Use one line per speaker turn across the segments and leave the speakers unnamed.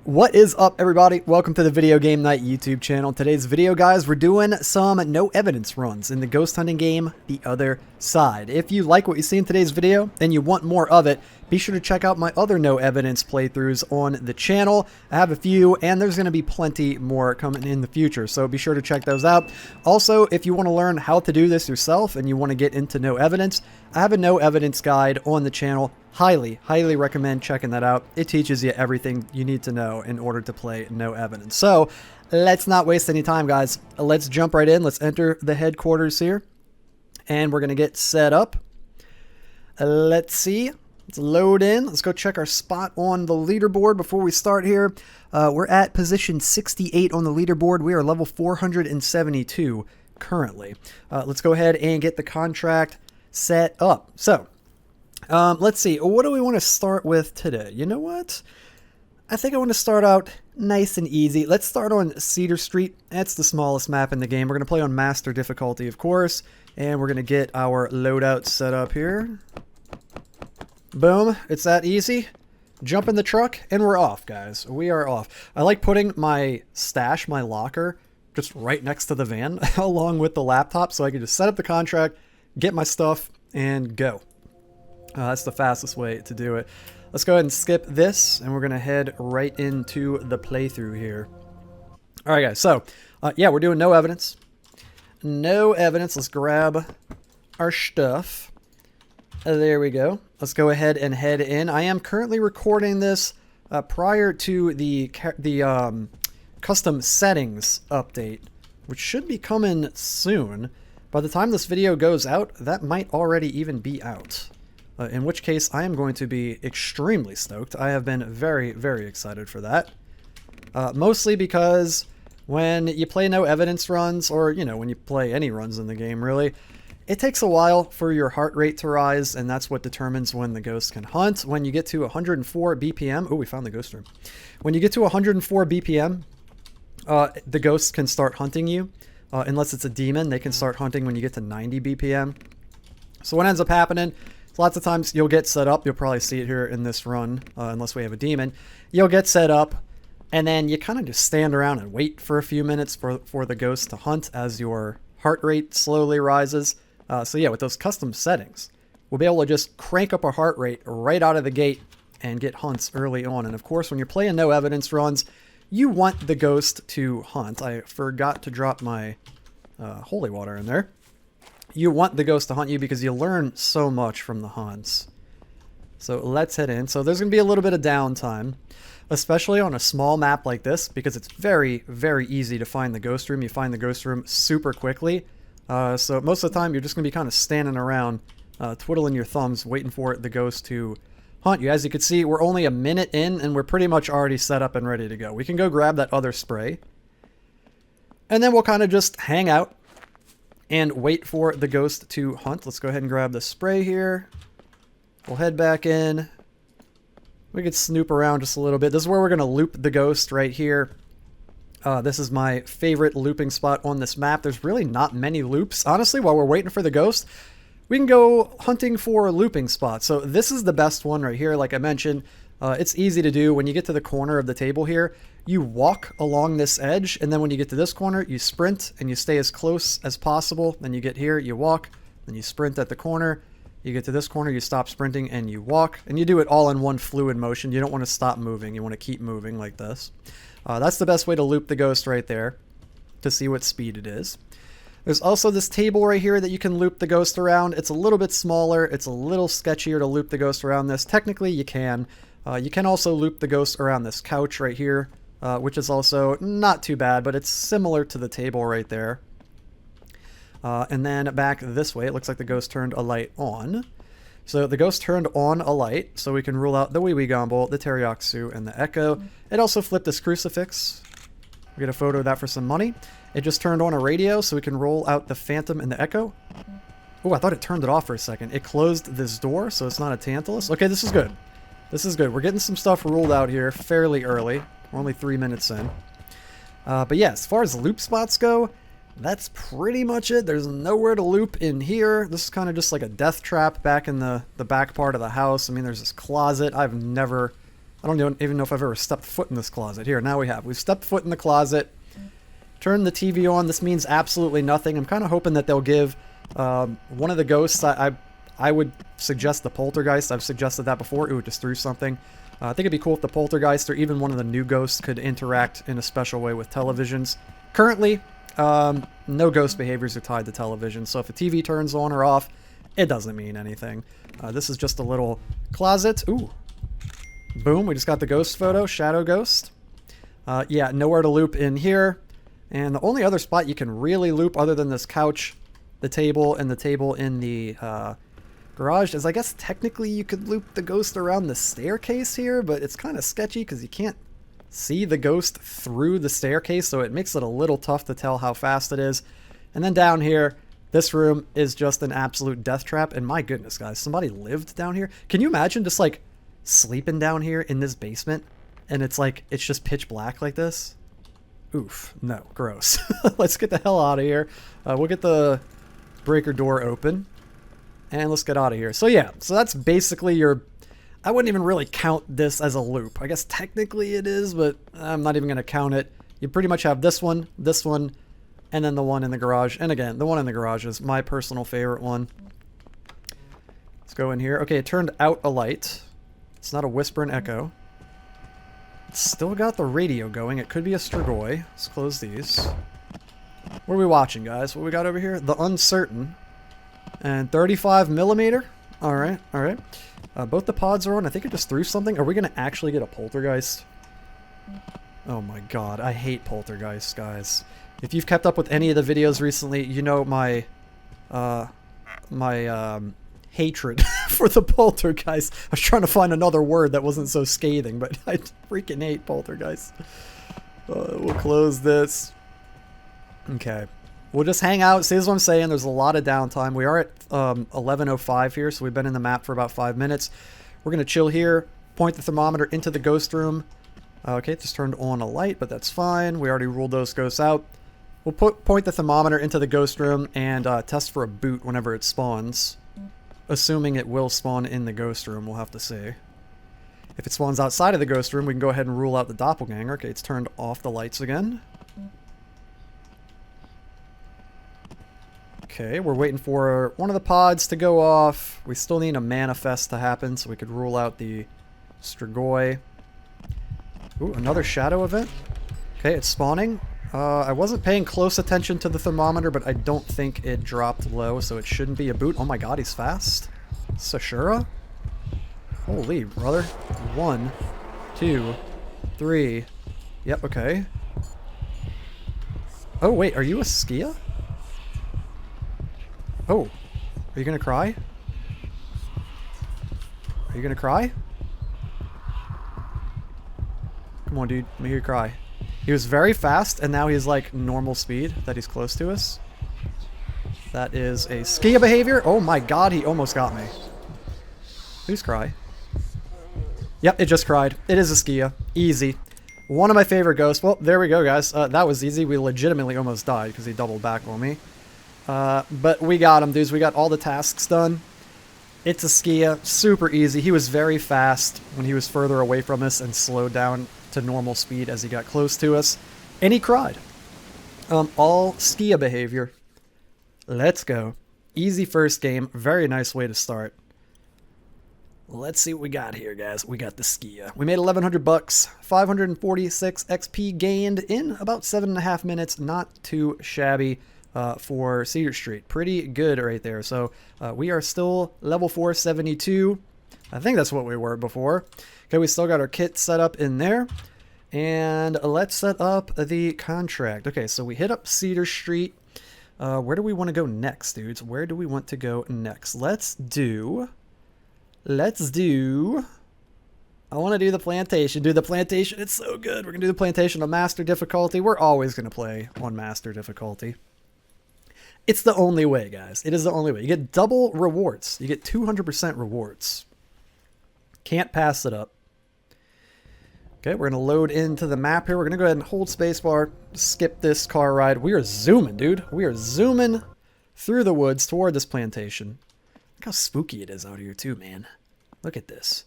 What is up, everybody? Welcome to the Video Game Night YouTube channel. Today's video, guys, we're doing some no evidence runs in the ghost hunting game, The Other Side. If you like what you see in today's video and you want more of it, be sure to check out my other no evidence playthroughs on the channel. I have a few, and there's going to be plenty more coming in the future, so be sure to check those out. Also, if you want to learn how to do this yourself and you want to get into no evidence, I have a no evidence guide on the channel. Highly recommend checking that out. It teaches you everything you need to know in order to play no evidence. So let's not waste any time, guys. Let's jump right in. Let's enter the headquarters here, and we're going to get set up. Let's see. Let's load in. Let's go check our spot on the leaderboard before we start here. We're at position 68 on the leaderboard. We are level 472 currently. Let's go ahead and get the contract set up. So let's see. What do we want to start with today? You know what? I think I want to start out nice and easy. Let's start on Cedar Street. That's the smallest map in the game. We're going to play on Master difficulty, of course. And we're going to get our loadout set up here. Boom. It's that easy. Jump in the truck, and we're off, guys. We are off. I like putting my stash, my locker, just right next to the van, along with the laptop, so I can just set up the contract, get my stuff, and go. That's the fastest way to do it. Let's go ahead and skip this, and we're going to head right into the playthrough here. All right, guys. So, yeah, we're doing no evidence. No evidence. Let's grab our stuff. There we go. Let's go ahead and head in. I am currently recording this prior to the custom settings update, which should be coming soon. By the time this video goes out, that might already even be out. In which case, I am going to be extremely stoked. I have been very excited for that. Mostly because when you play no evidence runs, or, you know, when you play any runs in the game, really, it takes a while for your heart rate to rise, and that's what determines when the ghost can hunt. When you get to 104 BPM... Oh, we found the ghost room. When you get to 104 BPM, the ghost can start hunting you. Unless it's a demon, they can start hunting when you get to 90 BPM. So what ends up happening... Lots of times you'll get set up. You'll probably see it here in this run, unless we have a demon. You'll get set up, and then you kind of just stand around and wait for a few minutes for the ghost to hunt as your heart rate slowly rises. So yeah, with those custom settings, we'll be able to just crank up our heart rate right out of the gate and get hunts early on. And of course, when you're playing no evidence runs, you want the ghost to hunt. I forgot to drop my holy water in there. You want the ghost to hunt you because you learn so much from the hunts. So let's head in. So there's going to be a little bit of downtime, especially on a small map like this, because it's very easy to find the ghost room. You find the ghost room super quickly. So most of the time you're just going to be kind of standing around, twiddling your thumbs, waiting for the ghost to hunt you. As you can see, we're only a minute in, and we're pretty much already set up and ready to go. We can go grab that other spray, and then we'll kind of just hang out and wait for the ghost to hunt. Let's go ahead and grab the spray here. We'll head back in. We could snoop around just a little bit. This is where we're going to loop the ghost right here. This is my favorite looping spot on this map. There's really not many loops. Honestly, while we're waiting for the ghost, we can go hunting for looping spots. So this is the best one right here. Like I mentioned, it's easy to do. When you get to the corner of the table here, you walk along this edge, and then when you get to this corner, you sprint and you stay as close as possible. Then you get here, you walk, then you sprint at the corner. You get to this corner, you stop sprinting and you walk, and you do it all in one fluid motion. You don't want to stop moving. You want to keep moving like this. That's the best way to loop the ghost right there to see what speed it is. There's also this table right here that you can loop the ghost around. It's a little bit smaller. It's a little sketchier to loop the ghost around this. Technically, you can. You can also loop the ghost around this couch right here, which is also not too bad, but it's similar to the table right there. And then back this way, it looks like the ghost turned a light on. So the ghost turned on a light, so we can rule out the Wee Wee Gomble, the Teriaksu, and the Echo. It also flipped this crucifix. We get a photo of that for some money. It just turned on a radio, so we can roll out the Phantom and the Echo. Oh, I thought it turned it off for a second. It closed this door, so it's not a Tantalus. Okay, this is good. This is good. We're getting some stuff ruled out here fairly early. We're only 3 minutes in. But yeah, as far as loop spots go, that's pretty much it. There's nowhere to loop in here. This is kind of just like a death trap back in the back part of the house. I mean, there's this closet. I've never I don't even know if I've ever stepped foot in this closet. Here, now we have. We've stepped foot in the closet. Turn the TV on. This means absolutely nothing. I'm kind of hoping that they'll give one of the ghosts. I would suggest the poltergeist. I've suggested that before. Ooh, it just threw something. I think it'd be cool if the poltergeist or even one of the new ghosts could interact in a special way with televisions. Currently, no ghost behaviors are tied to television, so if the TV turns on or off, it doesn't mean anything. This is just a little closet. Ooh. Boom, we just got the ghost photo, shadow ghost. Yeah, nowhere to loop in here. And the only other spot you can really loop other than this couch, the table, and the table in the garage is, I guess technically you could loop the ghost around the staircase here, but it's kind of sketchy because you can't see the ghost through the staircase, so it makes it a little tough to tell how fast it is. And then down here, this room is just an absolute death trap, and my goodness, guys, somebody lived down here? Can you imagine just, like, sleeping down here in this basement, and it's like, it's just pitch black like this? Oof, no, gross. Let's get the hell out of here. We'll get the breaker door open, and let's get out of here. So yeah, so that's basically your... I wouldn't even really count this as a loop. I guess technically it is, but I'm not even going to count it. You pretty much have this one, and then the one in the garage. And again, the one in the garage is my personal favorite one. Let's go in here. Okay, it turned out a light. It's not a whisper and echo. It's still got the radio going. It could be a Strigoi. Let's close these. What are we watching, guys? What we got over here? The Uncertain. And 35 millimeter. All right, all right. Both the pods are on. I think it just threw something. Are we going to actually get a poltergeist? Oh my god, I hate poltergeists, guys. If you've kept up with any of the videos recently, you know my hatred for the poltergeist. I was trying to find another word that wasn't so scathing, but I freaking hate poltergeists. We'll close this. Okay. We'll just hang out. See, this is what I'm saying. There's a lot of downtime. We are at 11:05 here, so we've been in the map for about 5 minutes. We're going to chill here, point the thermometer into the ghost room. Okay, it just turned on a light, but that's fine. We already ruled those ghosts out. We'll point the thermometer into the ghost room and test for a boot whenever it spawns. Assuming it will spawn in the ghost room, we'll have to see. If it spawns outside of the ghost room, we can go ahead and rule out the doppelganger. Okay, it's turned off the lights again. Okay, we're waiting for one of the pods to go off. We still need a manifest to happen so we could rule out the Strigoi. Ooh, another shadow event. Okay, it's spawning. I wasn't paying close attention to the thermometer, but I don't think it dropped low, so it shouldn't be a boot. Oh my god, he's fast. Sashura? Holy, brother. 1, 2, 3. Yep, okay. Oh, wait, are you a Skia? Oh, are you gonna cry? Are you gonna cry? Come on, dude. Let me hear you cry. He was very fast, and now he's like normal speed that he's close to us. That is a Skia behavior. Oh my god, he almost got me. Please cry. Yep, it just cried. It is a Skia. Easy. One of my favorite ghosts. Well, there we go, guys. That was easy. We legitimately almost died because he doubled back on me. But we got him, dudes. We got all the tasks done. It's a Skia. Super easy. He was very fast when he was further away from us and slowed down to normal speed as he got close to us. And he cried. All Skia behavior. Let's go. Easy first game. Very nice way to start. Let's see what we got here, guys. We got the Skia. We made 1,100 bucks. 546 XP gained in about 7.5 minutes. Not too shabby. For Cedar Street. Pretty good right there. So we are still level 472. I think that's what we were before. Okay, we still got our kit set up in there. And let's set up the contract. Okay, so we hit up Cedar Street. Where do we want to go next, dudes? Where do we want to go next? Let's do... I want to do the plantation. Do the plantation. It's so good. We're going to do the plantation on master difficulty. We're always going to play on master difficulty. It's the only way, guys. It is the only way. You get double rewards. You get 200% rewards. Can't pass it up. Okay, we're going to load into the map here. We're going to go ahead and hold spacebar. Skip this car ride. We are zooming, dude. We are zooming through the woods toward this plantation. Look how spooky it is out here, too, man. Look at this.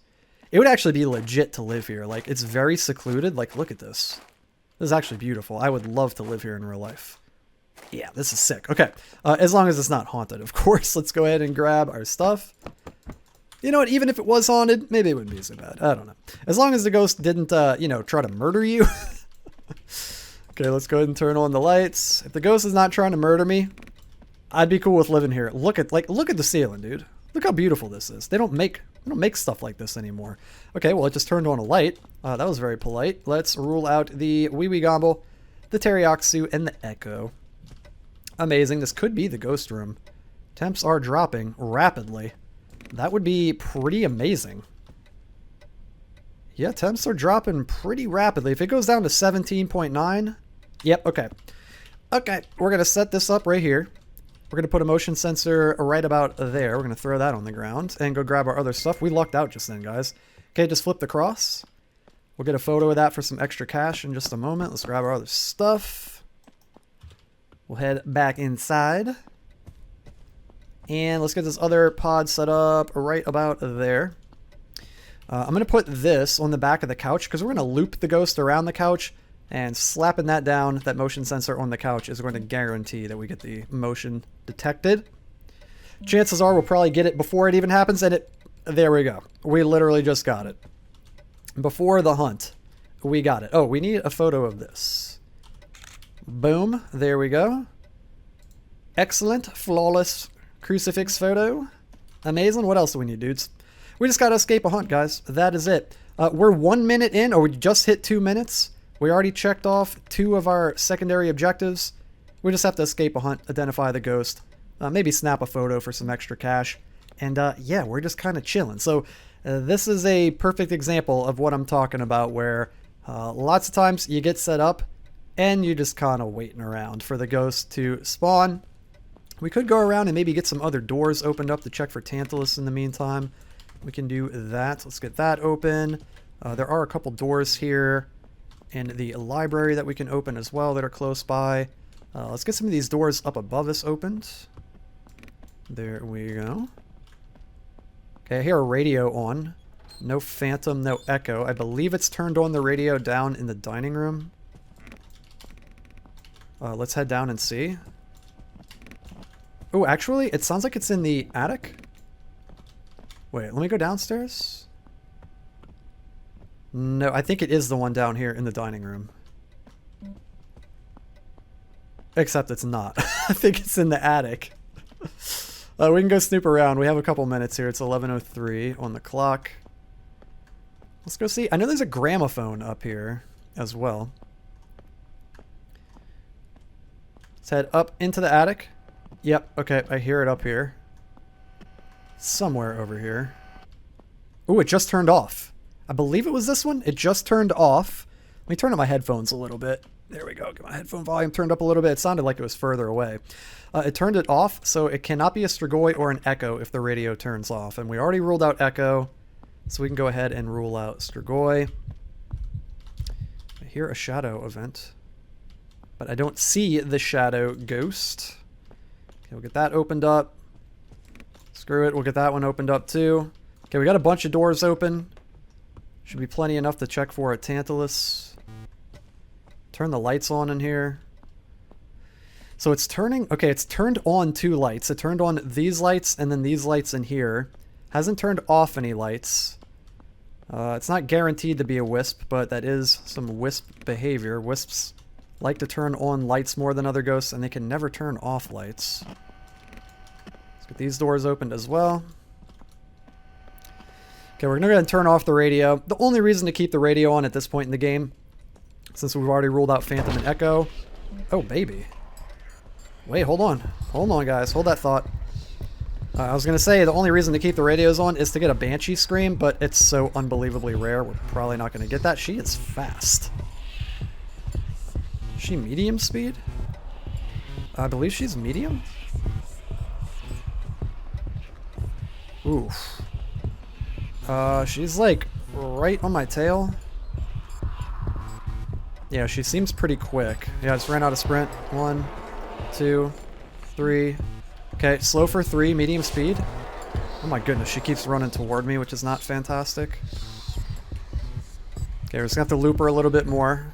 It would actually be legit to live here. Like, it's very secluded. Like, look at this. This is actually beautiful. I would love to live here in real life. Yeah, this is sick. Okay, as long as it's not haunted, of course. Let's go ahead and grab our stuff. You know what? Even if it was haunted, maybe it wouldn't be so bad. I don't know. As long as the ghost didn't, you know, try to murder you. Okay, let's go ahead and turn on the lights. If the ghost is not trying to murder me, I'd be cool with living here. Look at the ceiling, dude. Look how beautiful this is. They don't make stuff like this anymore. Okay, well, it just turned on a light. That was very polite. Let's rule out the Wee Wee Gomble, the Teriaksu, and the Echo. Amazing. This could be the ghost room. Temps are dropping rapidly. That would be pretty amazing. Yeah, temps are dropping pretty rapidly. If it goes down to 17.9, yep, okay. Okay, we're going to set this up right here. We're going to put a motion sensor right about there. We're going to throw that on the ground and go grab our other stuff. We lucked out just then, guys. Okay, just flip the cross. We'll get a photo of that for some extra cash in just a moment. Let's grab our other stuff. We'll head back inside. And let's get this other pod set up right about there. I'm going to put this on the back of the couch because we're going to loop the ghost around the couch, and slapping that down, that motion sensor on the couch, is going to guarantee that we get the motion detected. Chances are we'll probably get it before it even happens, and there we go. We literally just got it. Before the hunt, we got it. Oh, we need a photo of this. Boom. There we go. Excellent. Flawless crucifix photo. Amazing. What else do we need, dudes? We just got to escape a hunt, guys. That is it. We're 1 minute in, or we just hit 2 minutes. We already checked off 2 of our secondary objectives. We just have to escape a hunt, identify the ghost, maybe snap a photo for some extra cash. And yeah, we're just kind of chilling. So this is a perfect example of what I'm talking about, where lots of times you get set up and you're just kind of waiting around for the ghost to spawn. We could go around and maybe get some other doors opened up to check for Tantalus in the meantime. We can do that. Let's get that open. There are a couple doors here in the library that we can open as well that are close by. Let's get some of these doors up above us opened. There we go. Okay, I hear a radio on. No phantom, no echo. I believe it's turned on the radio down in the dining room. Let's head down and see. Oh, actually, it sounds like it's in the attic. Wait, let me go downstairs. No, I think it is the one down here in the dining room. Except it's not. I think it's in the attic. We can go snoop around. We have a couple minutes here. It's 11:03 on the clock. Let's go see. I know there's a gramophone up here as well. Let's head up into the attic. Yep, okay, I hear it up here. Somewhere over here. Ooh, it just turned off. I believe it was this one. It just turned off. Let me turn up my headphones a little bit. There we go. Get my headphone volume turned up a little bit. It sounded like it was further away. It turned it off, so it cannot be a Strigoi or an Echo if the radio turns off. And we already ruled out Echo, so we can go ahead and rule out Strigoi. I hear a shadow event, but I don't see the shadow ghost. Okay, we'll get that opened up. Screw it, we'll get that one opened up too. Okay, we got a bunch of doors open. Should be plenty enough to check for a Tantalus. Turn the lights on in here. So it's turning, okay, it's turned on 2 lights. It turned on these lights and then these lights in here. Hasn't turned off any lights. It's not guaranteed to be a wisp, but that is some wisp behavior. Wisps like to turn on lights more than other ghosts, and they can never turn off lights. Let's get these doors opened as well. Okay, we're going to go ahead and turn off the radio. The only reason to keep the radio on at this point in the game, since we've already ruled out Phantom and Echo. Oh, baby. Wait, hold on. Hold on, guys. Hold that thought. I was going to say the only reason to keep the radios on is to get a Banshee scream, but it's so unbelievably rare. We're probably not going to get that. She is fast. Is she medium speed? I believe she's medium. Oof. She's like right on my tail. Yeah, she seems pretty quick. Yeah, I just ran out of sprint. 1, 2, 3. Okay, slow for 3, medium speed. Oh my goodness, she keeps running toward me, which is not fantastic. Okay, we're just gonna have to loop her a little bit more.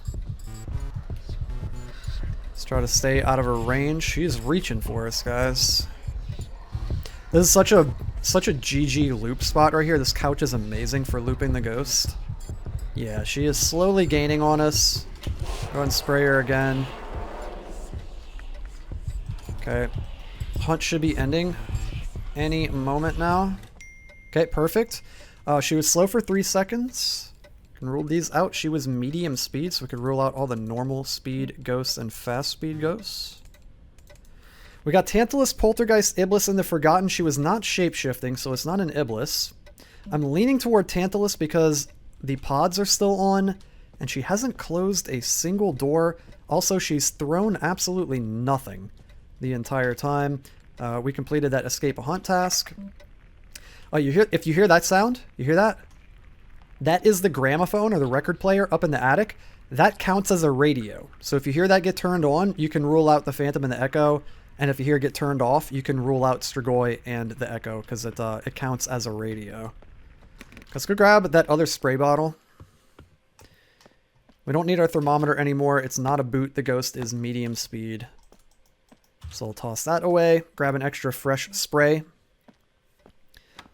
Let's try to stay out of her range. She's reaching for us, guys. This is such a GG loop spot right here. This couch is amazing for looping the ghost. Yeah, she is slowly gaining on us. Go ahead and spray her again. Okay. Hunt should be ending any moment now. Okay, perfect. She was slow for 3 seconds. Can rule these out. She was medium speed, so we could rule out all the normal speed ghosts and fast speed ghosts. We got Tantalus, Poltergeist, Iblis, and the Forgotten. She was not shape-shifting, so it's not an Iblis. I'm leaning toward Tantalus because the pods are still on, and she hasn't closed a single door. Also, she's thrown absolutely nothing the entire time. We completed that escape a hunt task. Oh, if you hear that sound, you hear that? That is the gramophone or the record player up in the attic. That counts as a radio. So if you hear that get turned on, you can rule out the Phantom and the Echo. And if you hear it get turned off, you can rule out Strigoi and the Echo because it counts as a radio. Let's go grab that other spray bottle. We don't need our thermometer anymore. It's not a boot. The ghost is medium speed. So I'll toss that away. Grab an extra fresh spray.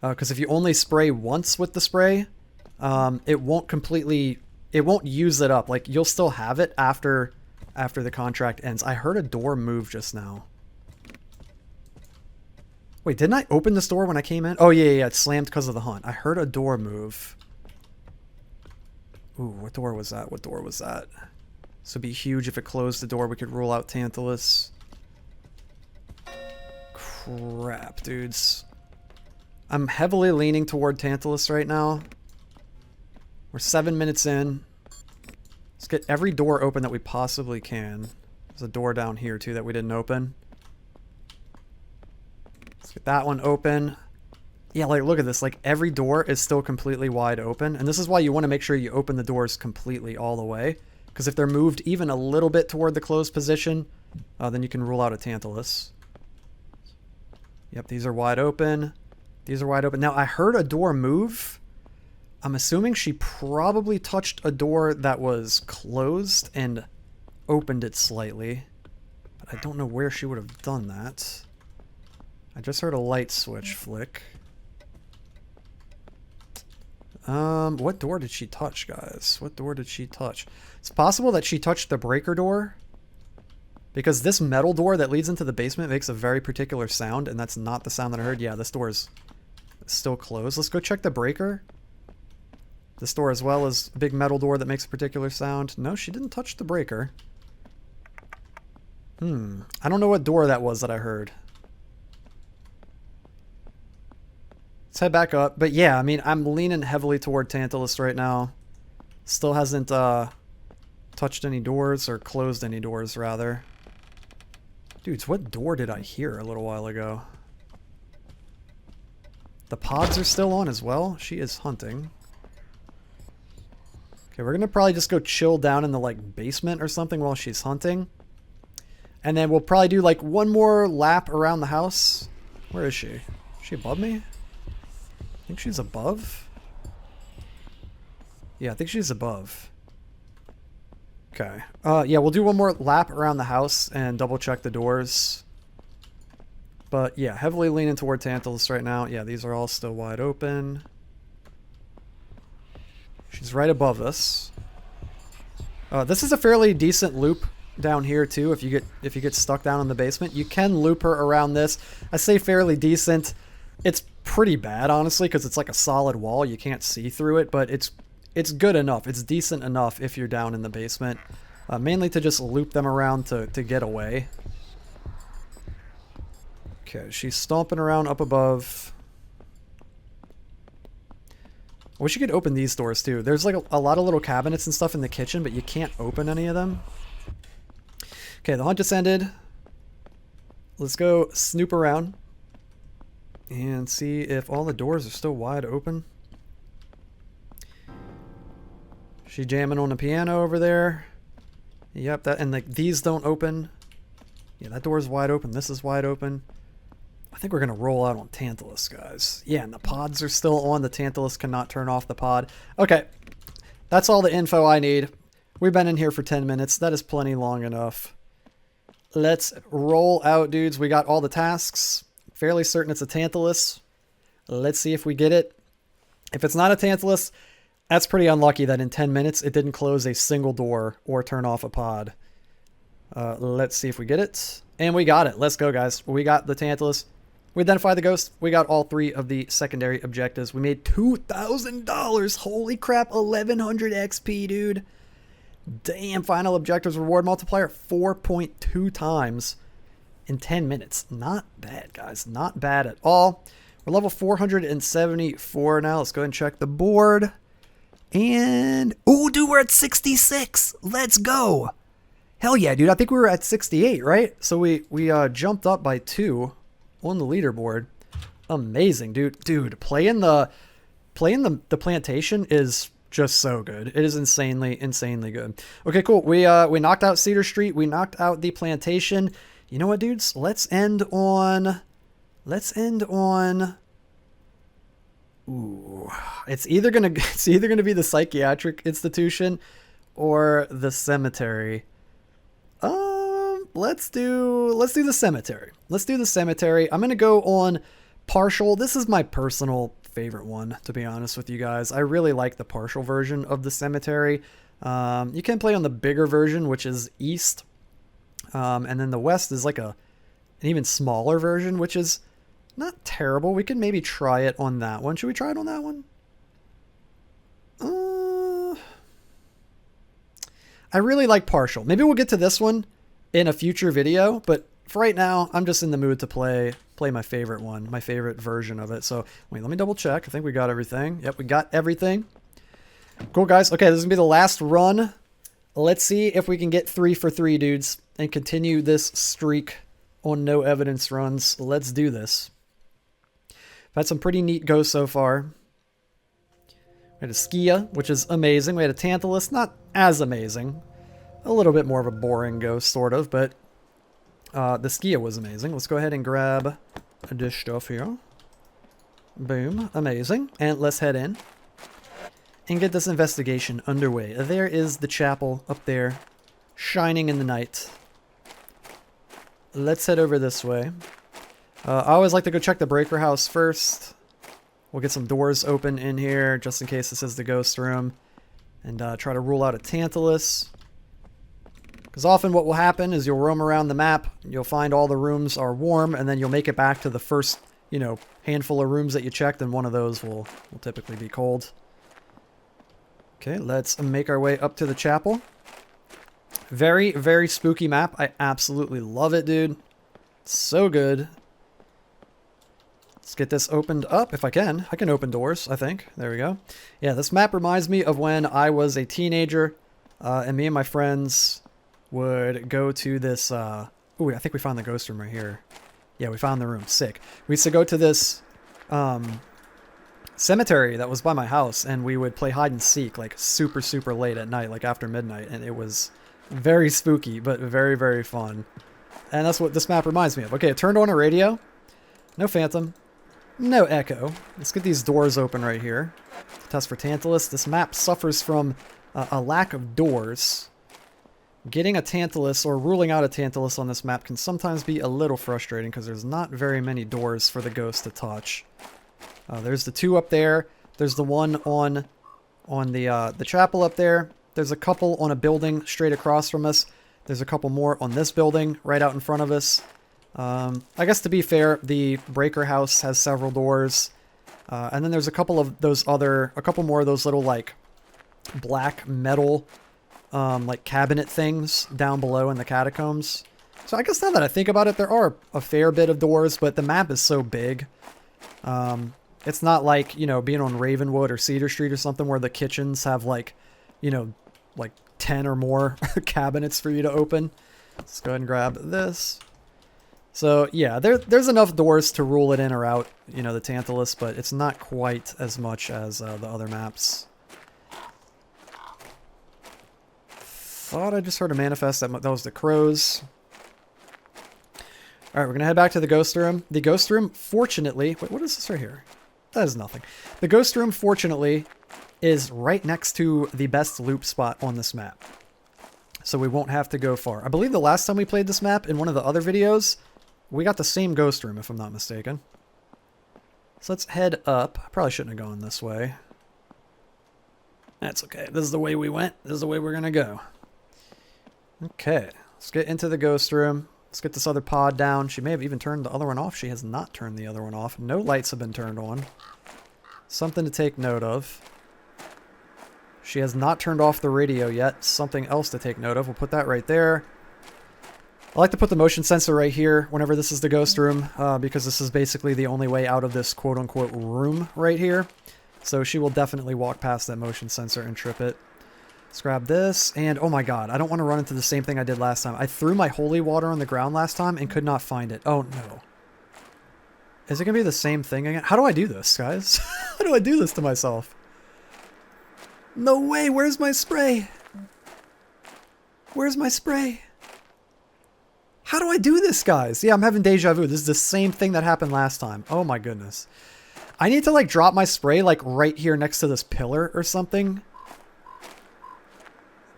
Because if you only spray once with the spray, it won't use it up. Like, you'll still have it after the contract ends. I heard a door move just now. Wait, didn't I open this door when I came in? Oh, yeah, it slammed because of the hunt. I heard a door move. Ooh, what door was that? What door was that? This would be huge if it closed the door. We could rule out Tantalus. Crap, dudes. I'm heavily leaning toward Tantalus right now. We're 7 minutes in. Let's get every door open that we possibly can. There's a door down here, too, that we didn't open. Let's get that one open. Yeah, like, look at this. Like, every door is still completely wide open. And this is why you want to make sure you open the doors completely all the way. Because if they're moved even a little bit toward the closed position, then you can rule out a Tantalus. Yep, these are wide open. These are wide open. Now, I heard a door move. I'm assuming she probably touched a door that was closed and opened it slightly. But I don't know where she would have done that. I just heard a light switch flick. What door did she touch, guys? What door did she touch? It's possible that she touched the breaker door. Because this metal door that leads into the basement makes a very particular sound, and that's not the sound that I heard. Yeah, this door is still closed. Let's go check the breaker. This door as well is a big metal door that makes a particular sound. No, she didn't touch the breaker. I don't know what door that was that I heard. Let's head back up. But yeah, I mean, I'm leaning heavily toward Tantalus right now. Still hasn't touched any doors, or closed any doors, rather. Dudes, what door did I hear a little while ago? The pods are still on as well. She is hunting. Okay, we're going to probably just go chill down in the, like, basement or something while she's hunting. And then we'll probably do, like, one more lap around the house. Where is she? Is she above me? I think she's above. Yeah, I think she's above. Okay. Yeah, we'll do one more lap around the house and double check the doors. But yeah, heavily leaning toward Tantalus right now. Yeah, these are all still wide open. She's right above us. This is a fairly decent loop down here too. If you get stuck down in the basement, you can loop her around this. I say fairly decent. It's pretty bad, honestly, because it's like a solid wall. You can't see through it, but it's good enough. It's decent enough if you're down in the basement. Mainly to just loop them around to get away. Okay, she's stomping around up above. I wish you could open these doors too. There's like a lot of little cabinets and stuff in the kitchen, but you can't open any of them. Okay, the hunt just ended. Let's go snoop around and see if all the doors are still wide open. She jamming on the piano over there. Yep, that, and like these don't open. Yeah, that door's wide open. This is wide open. I think we're gonna roll out on Tantalus, guys. Yeah, and the pods are still on. The Tantalus cannot turn off the pod. Okay, That's all the info I need. We've been in here for 10 minutes. That is plenty long enough. Let's roll out, dudes. We got all the tasks. Fairly certain it's a Tantalus. Let's see if we get it. If it's not a Tantalus, that's pretty unlucky that in 10 minutes it didn't close a single door or turn off a pod. Let's see if we get it. And we got it. Let's go, guys. We got the Tantalus. We identified the ghost. We got all 3 of the secondary objectives. We made $2,000. Holy crap. 1,100 XP, dude. Damn. Final objectives reward multiplier 4.2 times in 10 minutes. Not bad, guys. Not bad at all. We're level 474 now. Let's go ahead and check the board. And, oh, dude, we're at 66. Let's go. Hell yeah, dude. I think we were at 68, right? So we jumped up by 2 on the leaderboard. Amazing, dude. Dude, playing the plantation is just so good. It is insanely good. Okay, cool. We knocked out Cedar Street. We knocked out the plantation. You know what, dudes? Let's end on. Ooh, it's either gonna be the psychiatric institution or the cemetery. Let's do the cemetery. Let's do the cemetery. I'm gonna go on partial. This is my personal favorite one, to be honest with you guys. I really like the partial version of the cemetery. You can play on the bigger version, which is east, and then the west is like an even smaller version, which is not terrible. We can maybe try it on that one. Should we try it on that one? I really like partial. Maybe we'll get to this one in a future video, but for right now, I'm just in the mood to play my favorite one, my favorite version of it. So wait, let me double check. I think we got everything. Yep, we got everything. Cool, guys. Okay, this is gonna be the last run. Let's see if we can get 3 for 3, dudes, and continue this streak on no evidence runs. Let's do this. I've had some pretty neat ghosts so far. We had a Skia, which is amazing. We had a Tantalus, not as amazing. A little bit more of a boring ghost, sort of, but the Skia was amazing. Let's go ahead and grab this stuff here. Boom. Amazing. And let's head in and get this investigation underway. There is the chapel up there, shining in the night. Let's head over this way. I always like to go check the breaker house first. We'll get some doors open in here, just in case this is the ghost room. And try to rule out a Tantalus. Because often what will happen is you'll roam around the map, you'll find all the rooms are warm, and then you'll make it back to the first, handful of rooms that you checked, and one of those will typically be cold. Okay, let's make our way up to the chapel. Very, very spooky map. I absolutely love it, dude. It's so good. Let's get this opened up if I can. I can open doors, I think. There we go. Yeah, this map reminds me of when I was a teenager, and me and my friends would go to this, ooh, I think we found the ghost room right here. Yeah, we found the room. Sick. We used to go to this cemetery that was by my house, and we would play hide and seek like super, super late at night, like after midnight, and it was very spooky, but very, very fun. And that's what this map reminds me of. Okay, I turned on a radio. No phantom. No echo. Let's get these doors open right here. Test for Tantalus. This map suffers from a lack of doors. Getting a Tantalus or ruling out a Tantalus on this map can sometimes be a little frustrating because there's not very many doors for the ghost to touch. There's the 2 up there. There's the one on the chapel up there. There's a couple on a building straight across from us. There's a couple more on this building right out in front of us. I guess to be fair, the breaker house has several doors. And then there's a couple more of those little like black metal like cabinet things down below in the catacombs. So I guess now that I think about it, there are a fair bit of doors, but the map is so big. It's not like, being on Ravenwood or Cedar Street or something where the kitchens have like 10 or more cabinets for you to open. Let's go ahead and grab this. So yeah, there's enough doors to rule it in or out, the Tantalus, but it's not quite as much as the other maps. Thought I just heard a manifest that was the crows. All right, we're gonna head back to the ghost room. The ghost room, fortunately, wait, what is this right here? That is nothing. The ghost room, fortunately, is right next to the best loop spot on this map. So we won't have to go far. I believe the last time we played this map in one of the other videos, we got the same ghost room, if I'm not mistaken. So let's head up. I probably shouldn't have gone this way. That's okay. This is the way we went. This is the way we're going to go. Okay. Let's get into the ghost room. Let's get this other pod down. She may have even turned the other one off. She has not turned the other one off. No lights have been turned on. Something to take note of. She has not turned off the radio yet. Something else to take note of. We'll put that right there. I like to put the motion sensor right here whenever this is the ghost room, because this is basically the only way out of this quote-unquote room right here. So she will definitely walk past that motion sensor and trip it. Let's grab this, and oh my god, I don't want to run into the same thing I did last time. I threw my holy water on the ground last time and could not find it. Oh no. Is it going to be the same thing again? How do I do this, guys? How do I do this to myself? No way, where's my spray? Where's my spray? How do I do this, guys? Yeah, I'm having deja vu. This is the same thing that happened last time. Oh my goodness. I need to like drop my spray like right here next to this pillar or something.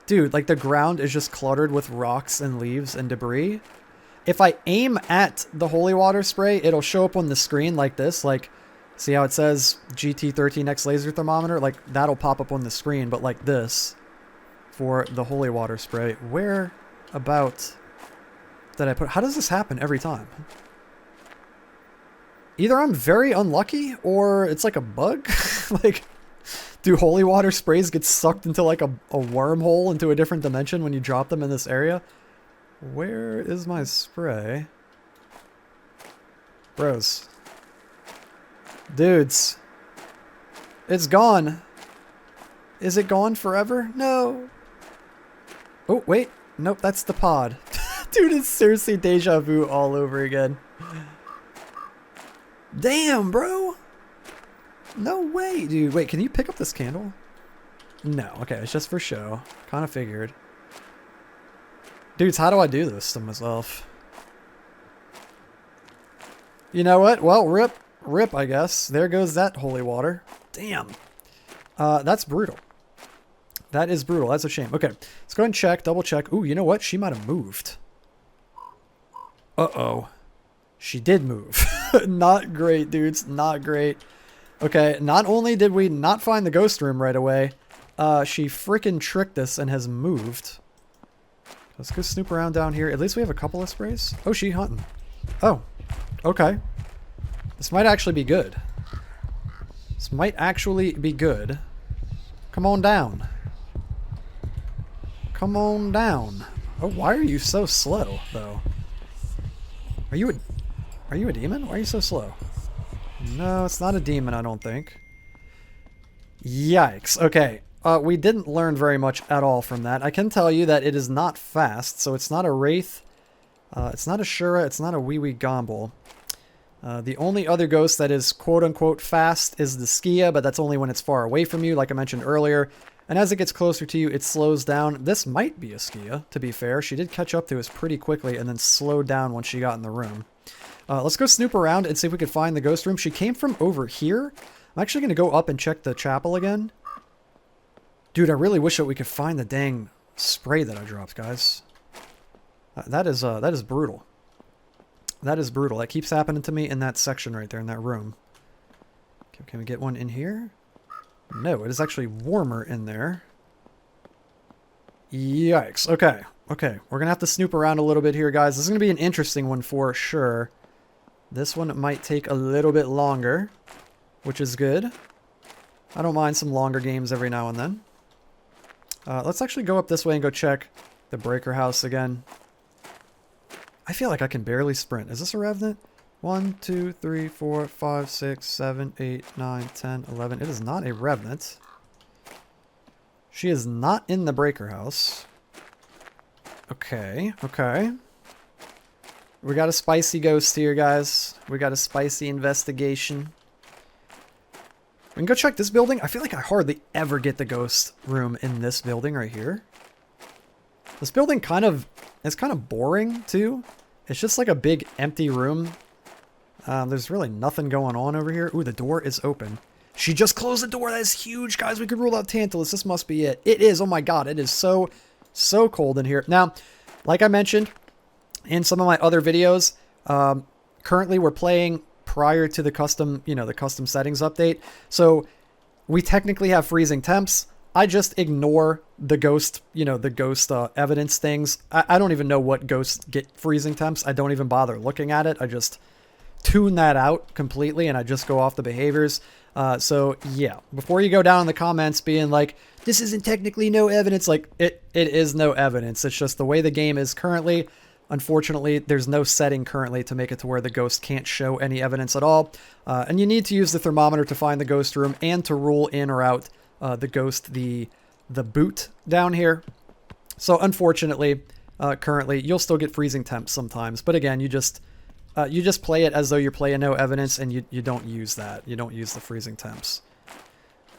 Dude, like the ground is just cluttered with rocks and leaves and debris. If I aim at the holy water spray, it'll show up on the screen like this. Like, see how it says GT13X laser thermometer? Like, that'll pop up on the screen, but like this for the holy water spray. Where about did I put? How does this happen every time? Either I'm very unlucky or it's like a bug. Like, do holy water sprays get sucked into like a wormhole into a different dimension when you drop them in this area? Where is my spray? Bros. Dudes. It's gone. Is it gone forever? No. Oh, wait. Nope, that's the pod. Dude, it's seriously deja vu all over again. Damn, bro. No way, dude. Wait, can you pick up this candle? No. Okay, it's just for show. Kind of figured. Dudes, how do I do this to myself? You know what? Well, rip, I guess. There goes that holy water. Damn. That's brutal. That is brutal. That's a shame. Okay, let's go ahead and check, double check. Ooh, you know what? She might have moved. Uh-oh. She did move. Not great, dudes. Not great. Okay, not only did we not find the ghost room right away, she freaking tricked us and has moved. Let's go snoop around down here. At least we have a couple of sprays. Oh, she hunting. Oh, okay. This might actually be good. This might actually be good. Come on down. Come on down. Oh, why are you so slow, though? Are you a demon? Why are you so slow? No, it's not a demon, I don't think. Yikes. Okay. We didn't learn very much at all from that. I can tell you that it is not fast, so it's not a Wraith. It's not a Shura. It's not a Wee Wee Gomble. The only other ghost that is quote-unquote fast is the Skia, but that's only when it's far away from you, like I mentioned earlier. And as it gets closer to you, it slows down. This might be a Skia, to be fair. She did catch up to us pretty quickly and then slowed down once she got in the room. Let's go snoop around and see if we can find the ghost room. She came from over here. I'm actually going to go up and check the chapel again. Dude, I really wish that we could find the dang spray that I dropped, guys. That is brutal. That is brutal. That keeps happening to me in that section right there in that room. Okay, can we get one in here? No, it is actually warmer in there. Yikes. Okay. Okay, we're going to have to snoop around a little bit here, guys. This is going to be an interesting one for sure. This one might take a little bit longer, which is good. I don't mind some longer games every now and then. Let's actually go up this way and go check the breaker house again. I feel like I can barely sprint. Is this a revenant? 1, 2, 3, 4, 5, 6, 7, 8, 9, 10, 11. It is not a revenant. She is not in the breaker house. Okay, okay. We got a spicy ghost here, guys. We got a spicy investigation. We can go check this building. I feel like I hardly ever get the ghost room in this building right here. This building it's kind of boring too. It's just like a big empty room. There's really nothing going on over here. Ooh, the door is open. She just closed the door. That is huge, guys. We could rule out Tantalus. This must be it. It is. Oh my god. It is so cold in here. Now, like I mentioned in some of my other videos, currently we're playing prior to the custom, the custom settings update. So we technically have freezing temps. I just ignore the ghost, the ghost evidence things. I don't even know what ghosts get freezing temps. I don't even bother looking at it. I just tune that out completely and I just go off the behaviors. So yeah, before you go down in the comments being like, this isn't technically no evidence, like it is no evidence. It's just the way the game is currently. Unfortunately, there's no setting currently to make it to where the ghost can't show any evidence at all. And you need to use the thermometer to find the ghost room and to rule in or out the ghost, the boot down here. So unfortunately, currently, you'll still get freezing temps sometimes. But again, you just play it as though you're playing no evidence, and you don't use that. You don't use the freezing temps.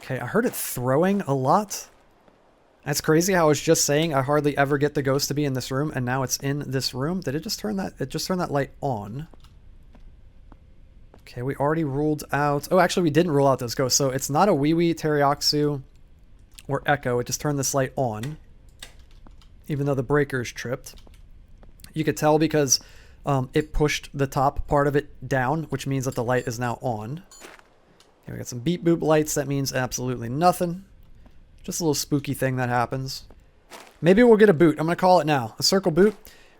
Okay, I heard it throwing a lot. That's crazy how I was just saying I hardly ever get the ghost to be in this room, and now it's in this room. Did it just turn that? It just turned that light on. Okay, we already ruled out... Oh, actually, we didn't rule out those ghosts. So it's not a Wee-Wee, Teriaksu, or Echo. It just turned this light on, even though the breaker's tripped. You could tell because it pushed the top part of it down, which means that the light is now on. Okay, we got some beep-boop lights. That means absolutely nothing. Just a little spooky thing that happens. Maybe we'll get a boot. I'm going to call it now. A circle boot.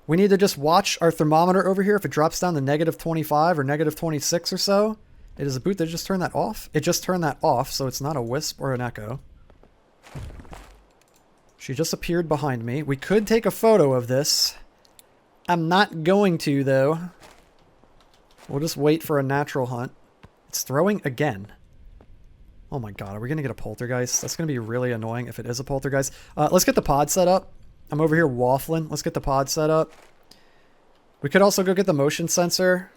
We need to just watch our thermometer over here. If it drops down to negative 25 or negative 26 or so, it is a boot. Did it just turn that off? It just turned that off, so it's not a wisp or an echo. She just appeared behind me. We could take a photo of this. I'm not going to, though. We'll just wait for a natural hunt. It's throwing again. Oh my god, are we going to get a poltergeist? That's going to be really annoying if it is a poltergeist. Let's get the pod set up. I'm over here waffling. Let's get the pod set up. We could also go get the motion sensor.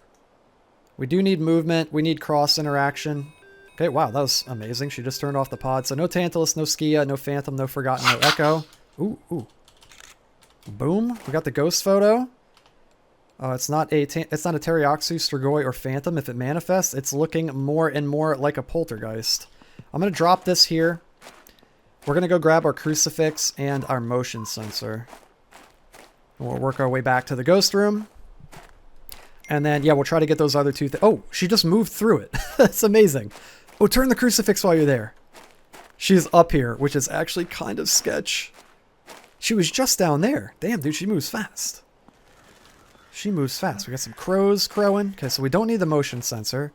We do need movement. We need cross interaction. Okay, wow, that was amazing. She just turned off the pod. So no Tantalus, no Skia, no Phantom, no Forgotten, no Echo. Ooh, ooh. Boom. We got the ghost photo. It's not a Teriaksu, Strigoi, or Phantom. If it manifests, it's looking more and more like a poltergeist. I'm going to drop this here. We're going to go grab our crucifix and our motion sensor. And we'll work our way back to the ghost room. And then, yeah, we'll try to get those other two things. Oh, she just moved through it. That's amazing. Oh, turn the crucifix while you're there. She's up here, which is actually kind of sketch. She was just down there. Damn, dude, she moves fast. She moves fast. We got some crows crowing. Okay, so we don't need the motion sensor.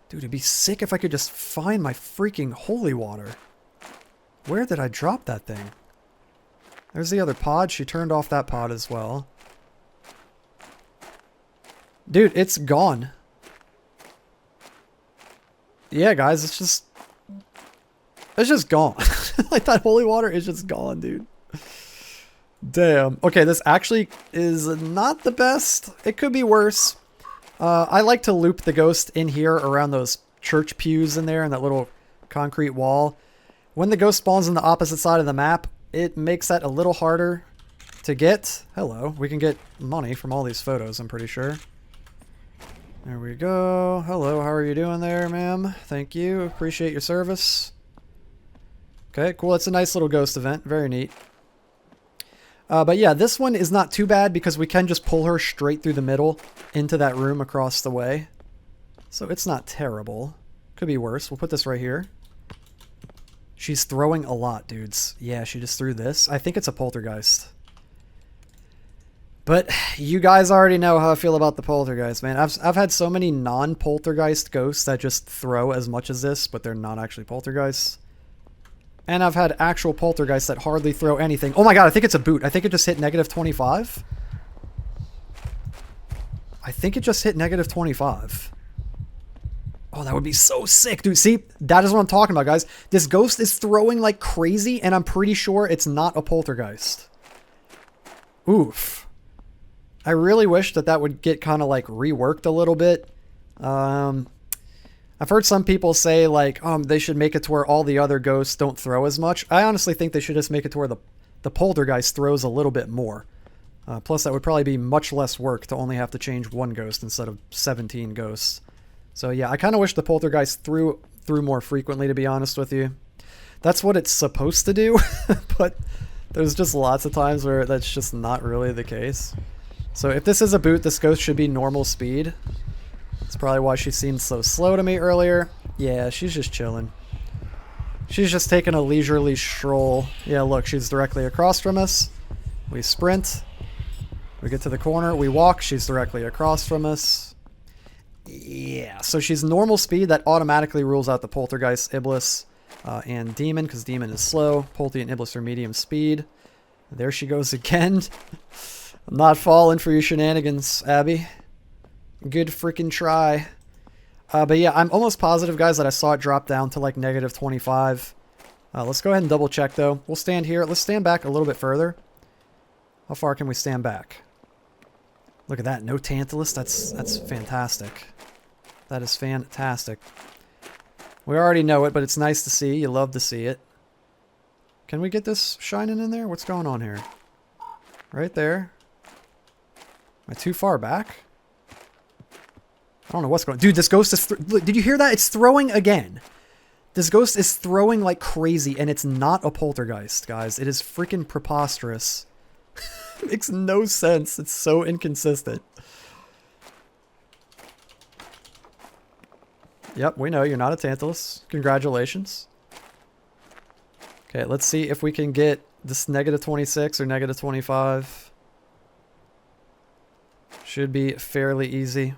Dude, it'd be sick if I could just find my freaking holy water. Where did I drop that thing? There's the other pod. She turned off that pod as well. Dude, it's gone. Yeah, guys, it's just gone. Like, that holy water is just gone, dude. Damn. Okay, this actually is not the best. It could be worse. I like to loop the ghost in here around those church pews in there and that little concrete wall. When the ghost spawns on the opposite side of the map, it makes that a little harder to get. Hello. We can get money from all these photos, I'm pretty sure. There we go. Hello, how are you doing there, ma'am? Thank you. Appreciate your service. Okay, cool. It's a nice little ghost event. Very neat. But yeah, this one is not too bad because we can just pull her straight through the middle into that room across the way. So it's not terrible. Could be worse. We'll put this right here. She's throwing a lot, dudes. Yeah, she just threw this. I think it's a poltergeist. But you guys already know how I feel about the poltergeist, man. I've had so many non-poltergeist ghosts that just throw as much as this, but they're not actually poltergeists. And I've had actual poltergeists that hardly throw anything. Oh my god, I think it's a boot. I think it just hit negative 25. I think it just hit negative 25. Oh, that would be so sick, dude. See, that is what I'm talking about, guys. This ghost is throwing like crazy, and I'm pretty sure it's not a poltergeist. Oof. I really wish that that would get kind of like reworked a little bit. I've heard some people say like, they should make it to where all the other ghosts don't throw as much. I honestly think they should just make it to where the poltergeist throws a little bit more. Plus, that would probably be much less work to only have to change one ghost instead of 17 ghosts. So yeah, I kind of wish the poltergeist threw through more frequently, to be honest with you. That's what it's supposed to do, but there's just lots of times where that's just not really the case. So if this is a boot, this ghost should be normal speed. That's probably why she seemed so slow to me earlier. Yeah, she's just chilling. She's just taking a leisurely stroll. Yeah, look, she's directly across from us. We sprint. We get to the corner. We walk. She's directly across from us. Yeah, so she's normal speed. That automatically rules out the Poltergeist, Iblis, and Demon, because Demon is slow. Polty and Iblis are medium speed. There she goes again. I'm not falling for your shenanigans, Abby. Good freaking try. But yeah, I'm almost positive, guys, that I saw it drop down to like -25. Let's go ahead and double check, though. We'll stand here. Let's stand back a little bit further. How far can we stand back? Look at that. No Tantalus. That's fantastic. That is fantastic. We already know it, but it's nice to see. You love to see it. Can we get this shining in there? What's going on here? Right there. Am I too far back? I don't know what's going on. Dude, this ghost is... Look, did you hear that? It's throwing again. This ghost is throwing like crazy, and it's not a poltergeist, guys. It is freaking preposterous. Makes no sense. It's so inconsistent. Yep, we know you're not a Tantalus. Congratulations. Okay, let's see if we can get this -26 or -25. Should be fairly easy.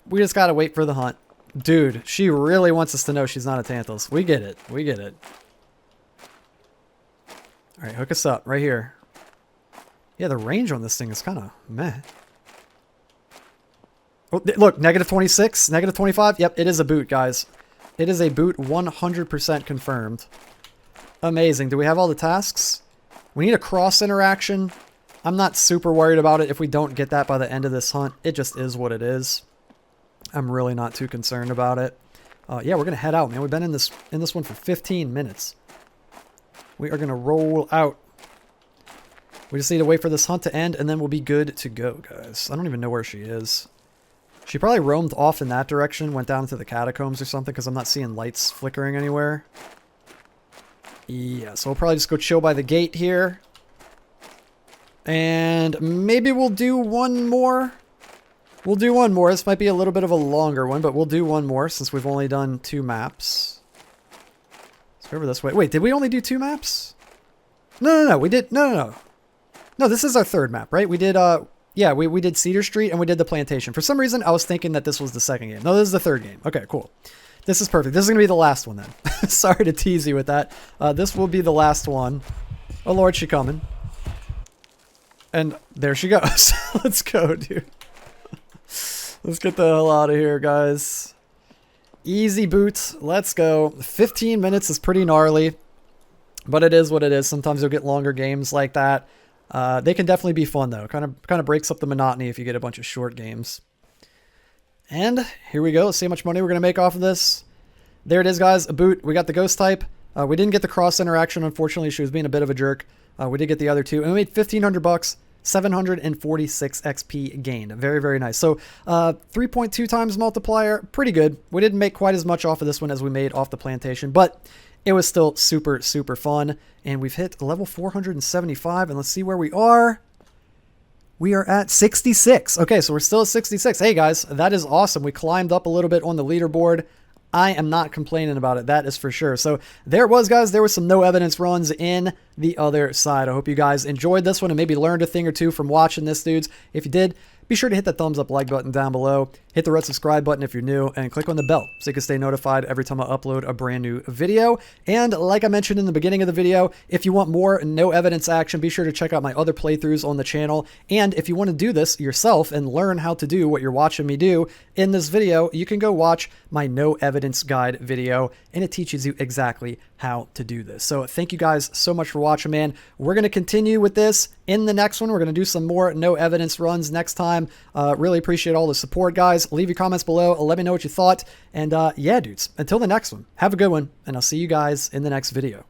We just gotta wait for the hunt. Dude, she really wants us to know she's not a Tantalus. We get it. We get it. Alright, hook us up right here. Yeah, the range on this thing is kind of meh. Oh, look, -26, -25. Yep, it is a boot, guys. It is a boot, 100% confirmed. Amazing. Do we have all the tasks? We need a cross interaction. I'm not super worried about it if we don't get that by the end of this hunt. It just is what it is. I'm really not too concerned about it. Yeah, we're going to head out, man. We've been in this one for 15 minutes. We are going to roll out. We just need to wait for this hunt to end, and then we'll be good to go, guys. I don't even know where she is. She probably roamed off in that direction, went down to the catacombs or something, because I'm not seeing lights flickering anywhere. Yeah, so we'll probably just go chill by the gate here. And maybe we'll do one more. We'll do one more. This might be a little bit of a longer one, but we'll do one more since we've only done 2 maps. Let's go over this way. Wait, did we only do 2 maps? No, we did... No. No, this is our 3rd map, right? We did, yeah, we did Cedar Street and we did the Plantation. For some reason, I was thinking that this was the 2nd game. No, this is the 3rd game. Okay, cool. This is perfect. This is going to be the last one then. Sorry to tease you with that. This will be the last one. Oh, Lord, she coming. And there she goes. Let's go, dude. Let's get the hell out of here, guys. Easy boot. Let's go. 15 minutes is pretty gnarly. But it is what it is. Sometimes you'll get longer games like that. They can definitely be fun, though. Kind of breaks up the monotony if you get a bunch of short games. And here we go. Let's see how much money we're going to make off of this. There it is, guys. A boot. We got the ghost type. We didn't get the cross interaction. Unfortunately, she was being a bit of a jerk. We did get the other 2. And we made 1,500 bucks. 746 XP gained. Very, very nice. So 3.2 times multiplier. Pretty good. We didn't make quite as much off of this one as we made off the Plantation. But it was still super, super fun. And we've hit level 475. And let's see where we are. We are at 66. Okay, so we're still at 66. Hey, guys, that is awesome. We climbed up a little bit on the leaderboard. I am not complaining about it. That is for sure. So there it was, guys. There was some no evidence runs in the other side. I hope you guys enjoyed this one and maybe learned a thing or two from watching this, dudes. If you did, be sure to hit that thumbs up like button down below. Hit the red subscribe button if you're new and click on the bell so you can stay notified every time I upload a brand new video. And like I mentioned in the beginning of the video, if you want more no evidence action, be sure to check out my other playthroughs on the channel. And if you want to do this yourself and learn how to do what you're watching me do in this video, you can go watch my no evidence guide video and it teaches you exactly how to do this. So thank you guys so much for watching, man. We're going to continue with this in the next one. We're going to do some more no evidence runs next time. Really appreciate all the support, guys. Leave your comments below. Let me know what you thought. And yeah, dudes, until the next one, have a good one, and I'll see you guys in the next video.